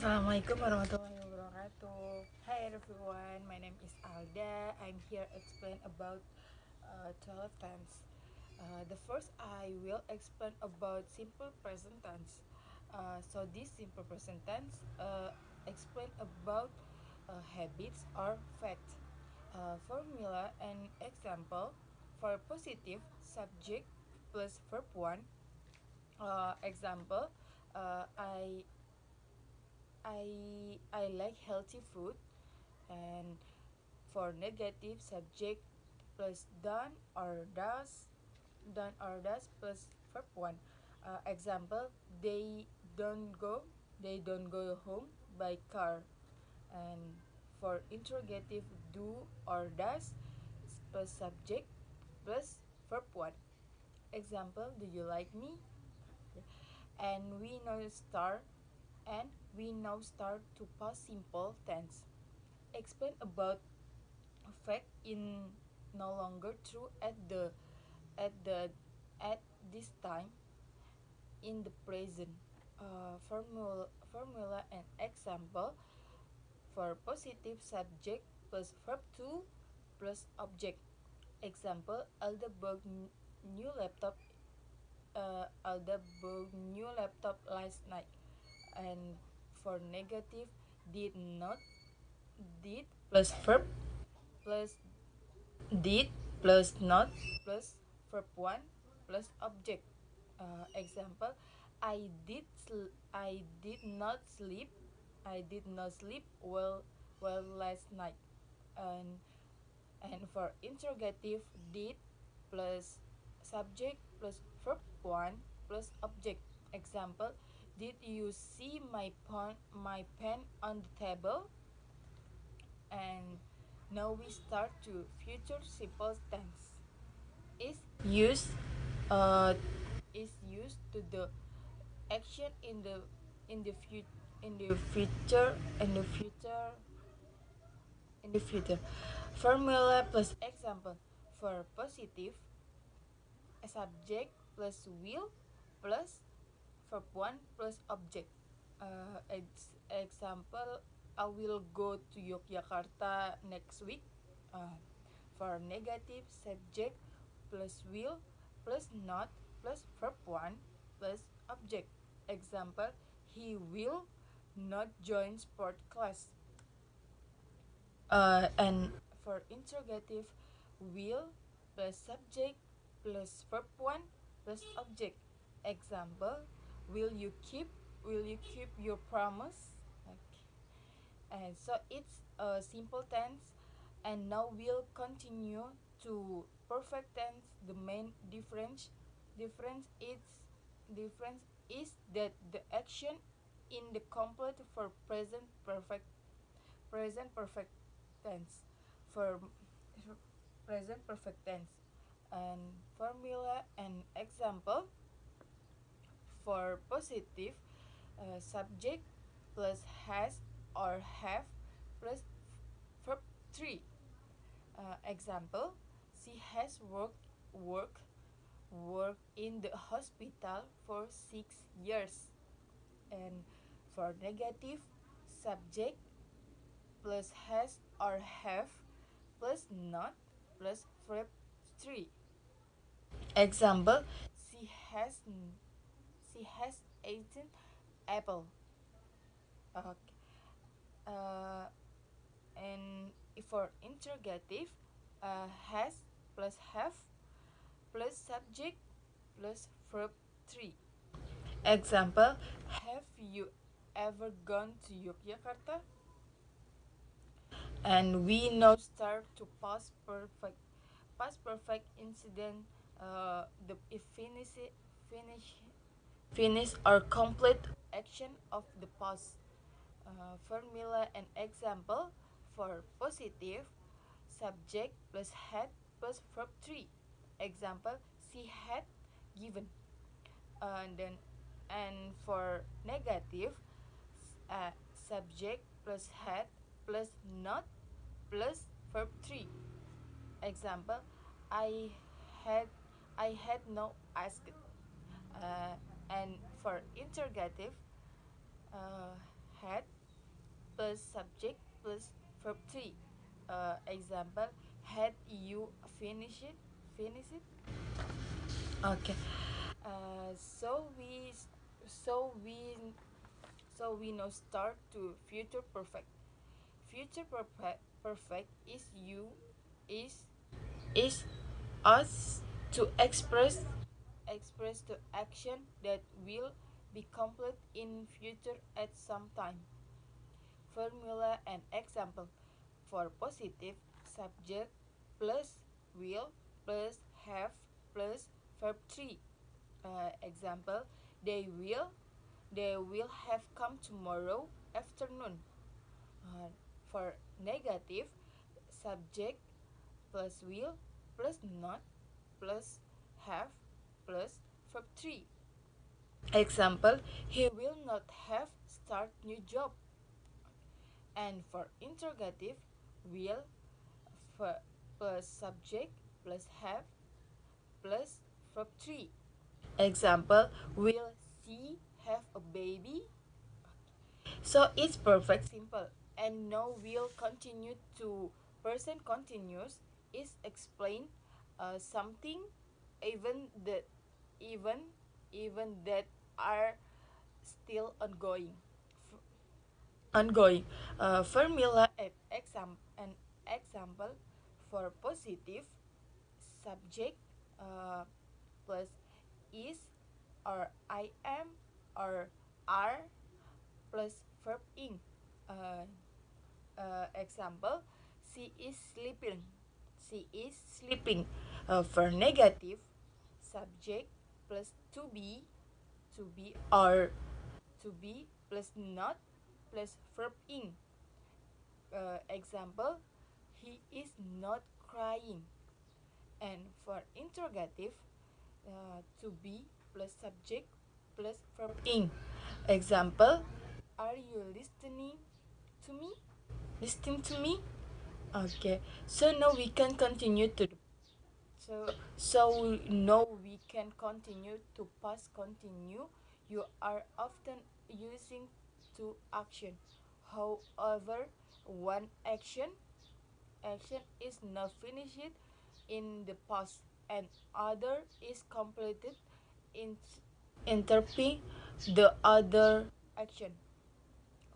Assalamualaikum warahmatullahi wabarakatuh. Hi everyone, my name is Alda. I'm here to explain about 12 tense. The first I will explain about simple present tense. So this simple present tense explain about habits or facts. Formula and example for positive subject plus verb one. Example, I like healthy food. And for negative subject plus done or does plus verb one. Example, don't go they don't go home by car. And for interrogative, do or does plus subject plus verb one. Example, do you like me? and we now start and we now start to past simple tense. Explain about fact in no longer true at the at this time in the present. Formula and example for positive subject plus verb 2 plus object. Example, Alda bought new laptop last night. And for negative, did not did plus verb plus did plus not plus verb 1 plus object. Example, I did not sleep well last night. And for interrogative, did plus subject plus verb 1 plus object. Example, did you see my pen on the table? And now we start to future simple tense. Is used uh, is used to the action in the future in the future in the future in the future. Formula plus example for positive, a subject plus will plus verb 1 plus object. Example, I will go to Yogyakarta next week. For negative, subject plus will plus not plus verb 1 plus object. Example, he will not join sport class. And for interrogative, will plus subject plus verb 1 plus object. Example, will you keep your promise? Okay. And so it's a simple tense. And now we'll continue to perfect tense. The main difference is that the action in the complete for present perfect tense for present perfect tense. And formula and example for positive, subject plus has or have plus verb 3. Example, she has worked in the hospital for 6 years. And for negative, subject plus has or have plus not plus verb 3. Example, she has she has eaten apple. Okay. Uh, and for interrogative, has plus have plus subject plus verb 3. Example, have you ever gone to Yogyakarta? And we now start to past perfect incident. The finish or complete action of the past. Formula and example for positive, subject plus had plus verb 3. Example, she had given. And then and for negative, subject plus had plus not plus verb 3. Example, I had I had no asked. And for interrogative, uh, had plus subject plus verb 3. Example, had you finish it? Finish it? Okay. Uh, so we so we so we now start to future perfect. Future perfect is you is us to express the action that will be complete in future at some time. Formula and example. For positive, subject plus will plus have plus verb 3. Example, they will they will have come tomorrow afternoon. For negative, subject plus will plus not plus have plus verb 3. Example, he will not have start new job. And for interrogative, will for plus subject plus have plus verb 3. Example, will she have a baby? So it's perfect simple. And now we'll continue to present continuous is explain something even that even even that are still ongoing. Formula an example for positive subject uh, plus is or I am or are plus verb ing. Uh, Example, she is sleeping. She is sleeping. For negative, subject plus to be or to be plus not plus verb ing. Example, he is not crying. And for interrogative, to be plus subject plus verb ing. Example, are you listening to me? Listening to me? Okay. So now we can continue to so now we can continue to past continue. You are often using to action. However, one action is not finished in the past and other is completed in interpreting the other action.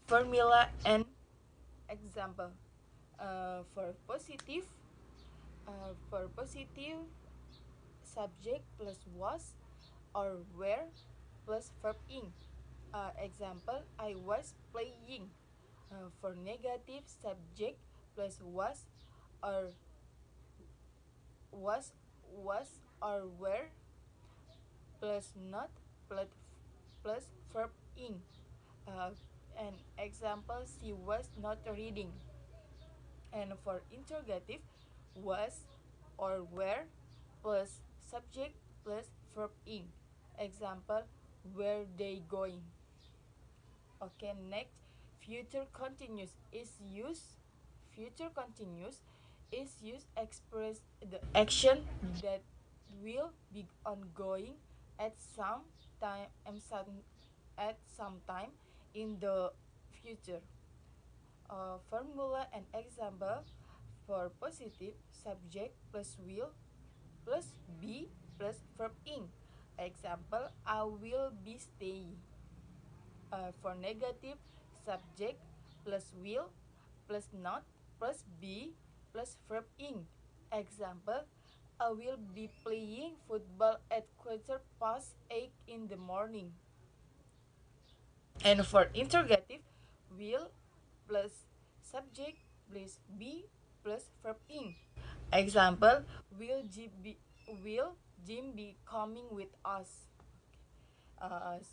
Formula and example. For positive, subject plus was or were plus verb ing. Example, I was playing. For negative, subject plus or was was or were plus not plus verb ing. Uh, an example, she was not reading. And for interrogative, was or were plus subject plus verb ing. Example, were they going? Okay, next, future continuous is used. Future continuous is used express the action that will be ongoing at some time at some time in the future. Formula and example for positive, subject plus will plus be plus verb ing. Example, I will be staying. For negative, subject plus will plus not plus be plus verb ing. Example, I will be playing football at 8:15 in the morning. And for interrogative, will plus subject plus be plus verb ing. Example, will Jim be coming with us?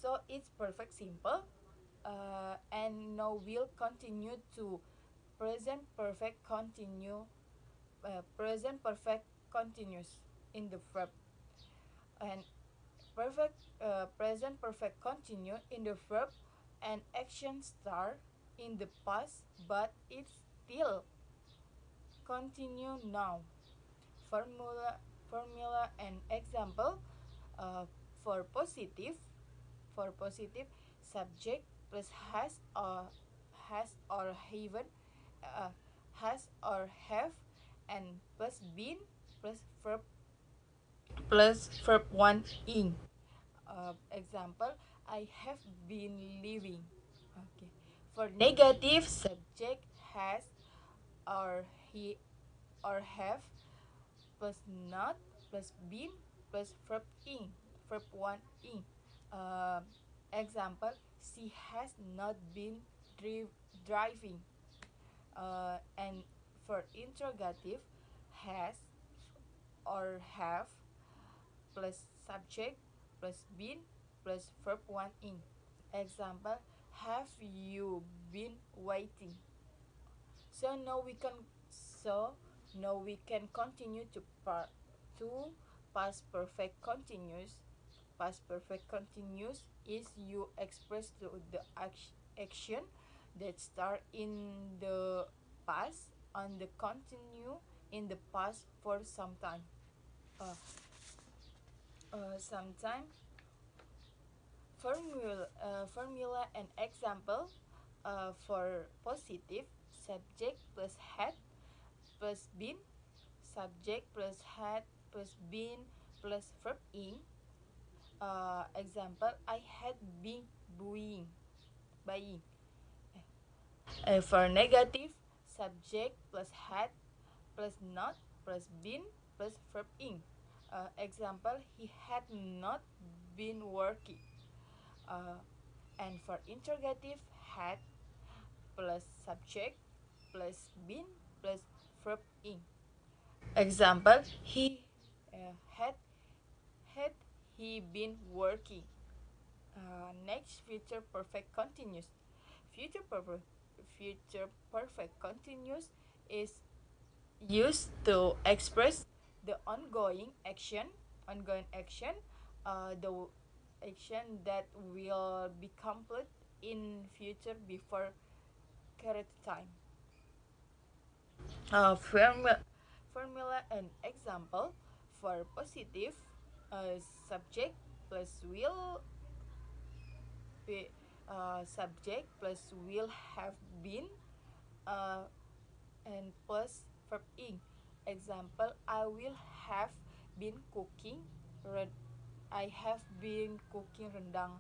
So it's perfect simple. And now we'll continue to present perfect continue present perfect continuous in the verb and present perfect continue in the verb and action start in the past but it's still continue now. Formula and example. uh, for positive for positive, subject plus has or haven, uh, has or have, and plus been plus verb one in. Example, I have been living. Okay. For negative, subject has or he or have plus not plus been plus verb in, verb one in. Uh, Example, she has not been driving. And for interrogative, has or have plus subject plus been plus verb one in. Example, have you been waiting? So now we can so now we can continue to past perfect continuous. Past perfect continuous is you express the action that start in the past and the continue in the past for some time. Uh, Sometime formula and example for positive subject plus had plus been, subject plus had plus been plus verb in. Example, I had been buying. For negative, subject plus had plus not plus been plus verb in. Example, he had not been working. Uh, and for interrogative, had plus subject plus been plus verb in. Example, he had had he been working. Next, future perfect continuous. Future perfect future perfect continuous is used to express the ongoing action, the action that will be complete in future before current time. Formula and example for positive, subject plus will subject plus will have been, uh, and plus verb in. Example, I will have been cooking I have been cooking rendang.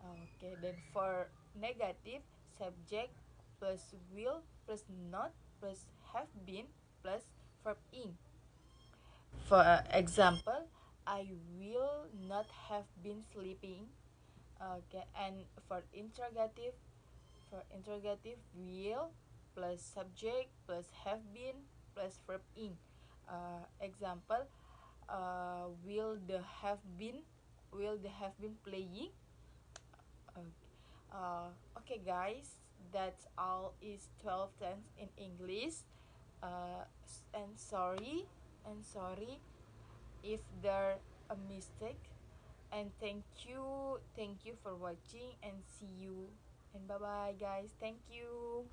Okay, then for negative, subject plus will plus not plus have been plus verb in. For example, I will not have been sleeping. Okay, and for interrogative, will plus subject plus have been plus verb in. Example, will they have been playing? Uh, okay, guys, that's all is 12 tense in English. And sorry if there a mistake. And thank you for watching and see you and bye bye guys. Thank you.